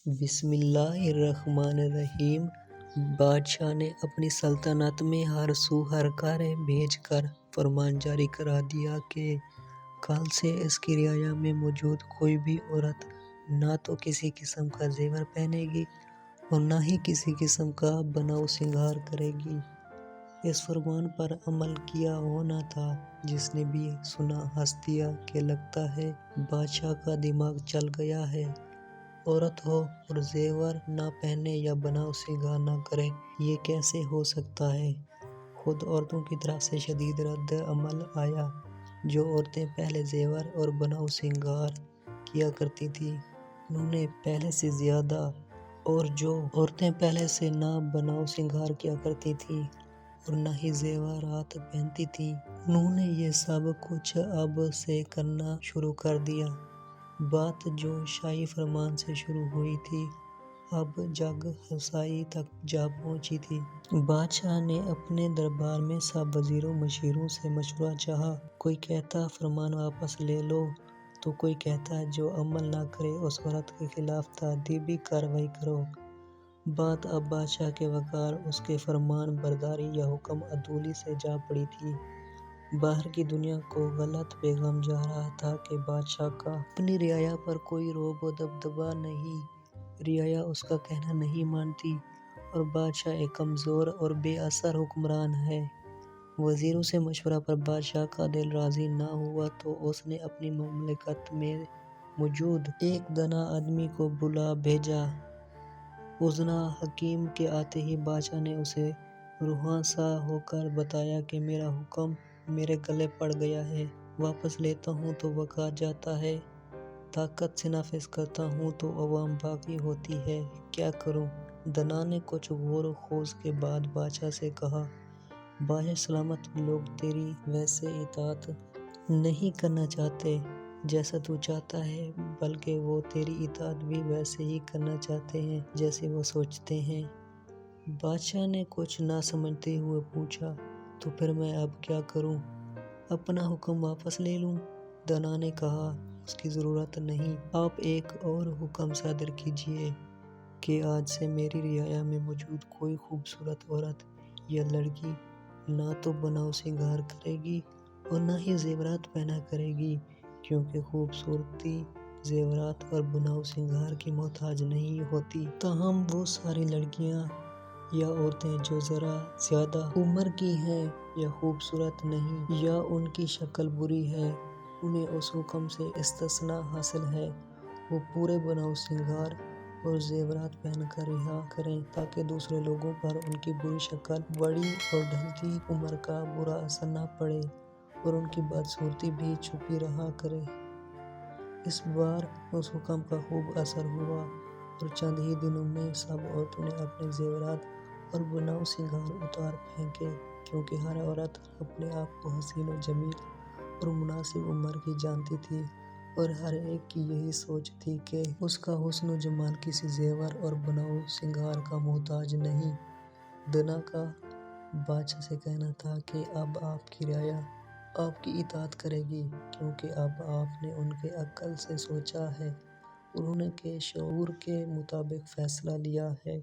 بسم اللہ الرحمن الرحیم۔ بادشاہ نے اپنی سلطنت میں ہر سو ہرکارے بھیج کر فرمان جاری کرا دیا کہ کل سے اس کی رعایا میں موجود کوئی بھی عورت نہ تو کسی قسم کا زیور پہنے گی اور نہ ہی کسی قسم کا بناؤ سنگھار کرے گی۔ اس فرمان پر عمل کیا ہونا تھا۔ جس نے بھی سنا ہنس دیا کہ لگتا ہے بادشاہ کا دماغ چل گیا ہے۔ عورت ہو اور زیور نہ پہنے یا بناؤ سنگھار نہ کرے، یہ کیسے ہو سکتا ہے؟ خود عورتوں کی طرف سے شدید رد عمل آیا۔ جو عورتیں پہلے زیور اور بناؤ سنگھار کیا کرتی تھیں انہوں نے پہلے سے زیادہ، اور جو عورتیں پہلے سے نہ بناؤ سنگھار کیا کرتی تھیں اور نہ ہی زیورات پہنتی تھیں انہوں نے یہ سب کچھ اب سے کرنا شروع کر دیا۔ بات جو شاہی فرمان سے شروع ہوئی تھی اب جگ ہنسائی تک جا پہنچی تھی۔ بادشاہ نے اپنے دربار میں سب وزیروں مشیروں سے مشورہ چاہا۔ کوئی کہتا فرمان واپس لے لو تو کوئی کہتا جو عمل نہ کرے اس عورت کے خلاف تادیبی کارروائی کرو۔ بات اب بادشاہ کے وقار، اس کے فرمان برداری یا حکم عدولی سے جا پڑی تھی۔ باہر کی دنیا کو غلط پیغام جا رہا تھا کہ بادشاہ کا اپنی رعایا پر کوئی رعب و دبدبہ نہیں، رعایا اس کا کہنا نہیں مانتی اور بادشاہ ایک کمزور اور بے اثر حکمران ہے۔ وزیروں سے مشورہ پر بادشاہ کا دل راضی نہ ہوا تو اس نے اپنی مملکت میں موجود ایک دانا آدمی کو بلا بھیجا۔ اذنا حکیم کے آتے ہی بادشاہ نے اسے رہاں سا ہو کر بتایا کہ میرا حکم میرے گلے پڑ گیا ہے، واپس لیتا ہوں تو وقار جاتا ہے، طاقت سے نافذ کرتا ہوں تو عوام باقی ہوتی ہے، کیا کروں؟ دانا نے کچھ غور و خوض کے بعد بادشاہ سے کہا، بادشاہ سلامت، لوگ تیری ویسے اطاعت نہیں کرنا چاہتے جیسا تو چاہتا ہے، بلکہ وہ تیری اطاعت بھی ویسے ہی کرنا چاہتے ہیں جیسے وہ سوچتے ہیں۔ بادشاہ نے کچھ نہ سمجھتے ہوئے پوچھا، تو پھر میں اب کیا کروں؟ اپنا حکم واپس لے لوں؟ دانا نے کہا، اس کی ضرورت نہیں، آپ ایک اور حکم صادر کیجیے کہ آج سے میری رعایا میں موجود کوئی خوبصورت عورت یا لڑکی نہ تو بناؤ سنگھار کرے گی اور نہ ہی زیورات پہنا کرے گی، کیونکہ خوبصورتی زیورات اور بناؤ سنگھار کی محتاج نہیں ہوتی۔ تاہم وہ ساری لڑکیاں یا عورتیں جو ذرا زیادہ عمر کی ہیں یا خوبصورت نہیں یا ان کی شکل بری ہے انہیں اس حکم سے استثناء حاصل ہے، وہ پورے بناؤ سنگھار اور زیورات پہن کر رہا کریں تاکہ دوسرے لوگوں پر ان کی بری شکل، بڑی اور ڈھلتی عمر کا برا اثر نہ پڑے اور ان کی بدصورتی بھی چھپی رہا کرے۔ اس بار اس حکم کا خوب اثر ہوا اور چند ہی دنوں میں سب عورتوں نے اپنے زیورات اور بناؤ سنگھار اتار پھینکے، کیونکہ ہر عورت اپنے آپ کو حسین و جمیل اور مناسب عمر کی جانتی تھی اور ہر ایک کی یہی سوچ تھی کہ اس کا حسن و جمال کسی زیور اور بناؤ سنگھار کا محتاج نہیں۔ دانا کا بادشاہ سے کہنا تھا کہ اب آپ کی رعایا آپ کی اطاعت کرے گی، کیونکہ اب آپ نے ان کے عقل سے سوچا ہے اور ان کے شعور کے مطابق فیصلہ لیا ہے۔